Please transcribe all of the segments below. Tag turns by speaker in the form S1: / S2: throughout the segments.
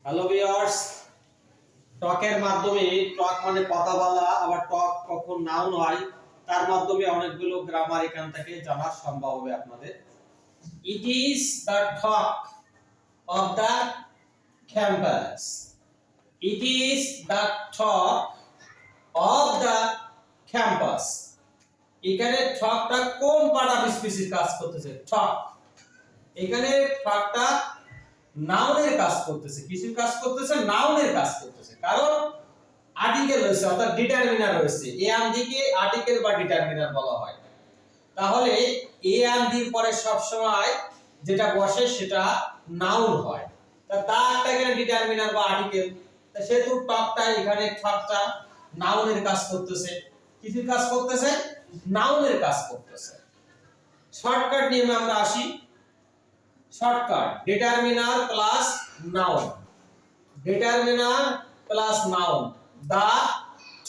S1: Hello viewers, টকের মাধ্যমে টক মানে কথা বলা, আবার টক কখন নাউন হয় তার মাধ্যমে অনেকগুলো গ্রামার এখান থেকে জানা সম্ভব হবে আপনাদের। It is the talk of the campus. It is the talk of the campus. এখানে টকটা কোন পার্ট অফ স্পিচের কাজ করতেছে? টক। এখানে টকটা নাউনের কাজ করতেছে। কিসের কাজ করতেছে? নাউনের কাজ করতেছে। কারণ আর্টিকেল রয়েছে, অর্থাৎ ডিটারমিনার রয়েছে। এ এন্ড ডি কে আর্টিকেল বা ডিটারমিনার বলা হয়। তাহলে এ এন্ড ডি এর পরে সব সময় যেটা বসে সেটা নাউন হয়। তা একটা এখানে ডিটারমিনার বা আর্টিকেল। তা সেহেতু টকটা এখানে টকটা নাউনের কাজ করতেছে। কিসের কাজ করতেছে? নাউনের কাজ করতেছে। শর্টকাট নিয়মে আমরা আসি। Shortcut determiner plus noun, determiner plus noun, the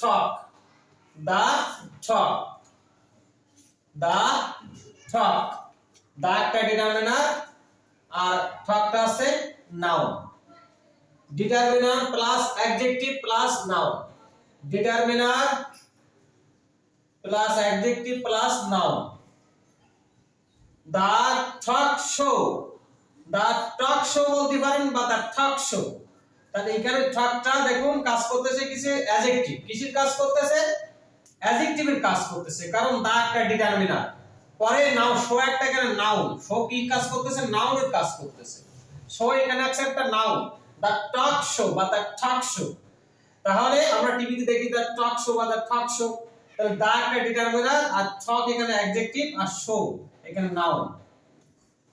S1: talk, the talk, the talk. The একটা ডিটারমিনার আর টকটা আছে noun. Determiner plus adjective plus noun, determiner plus adjective plus noun. The talk show, the talk show বলতে পারেন বা দা talk show. তাহলে এখানে টকটা দেখুন কাজ করতেছে কিসে? অ্যাডজেক্টিভ। কিসের কাজ করতেছে? অ্যাডজেক্টিভের কাজ করতেছে, কারণ দা একটা ডিটারমিনার, পরে নাও শো একটা এখানে নাউন। শো কি কাজ করতেছে? নাউনের কাজ করতেছে। শো এখানে আছে একটা নাউন, দা টক শো বা দা টক শো। তাহলে আমরা টিভিতে দেখি দা টক শো বা দা টক শো। তাহলে দা একটা ডিটারমিনার আর টক এখানে অ্যাডজেক্টিভ আর শো এখানে noun.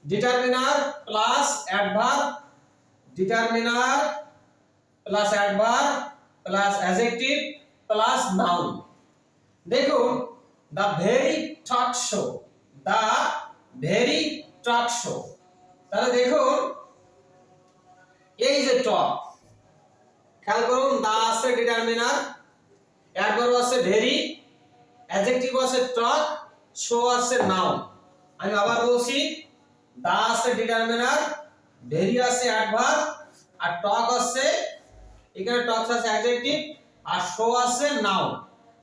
S1: Determiner plus adverb, determiner plus adverb plus adjective plus noun. দেখুন the very talk show, the very talk show. তাহলে দেখুন এই যে টক, খেয়াল করুন দা আছে ডিটারমিনার, অ্যাডভার্ব আছে ভেরি, অ্যাডজেক্টিভ আছে টক, শো আছে নাউন। আমি আবার বলছি, দা আছে ডিটারমিনার, ভেরি আছে অ্যাডভার্ব আর টক আছে, এখানে টক আছে অ্যাডজেক্টিভ আর শো আছে নাউন।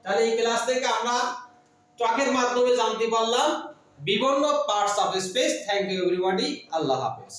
S1: তাহলে এই ক্লাস থেকে আমরা টকের মাধ্যমে জানতে পারলাম বিভিন্ন parts of speech. Thank you everybody. আল্লাহ হাফেজ।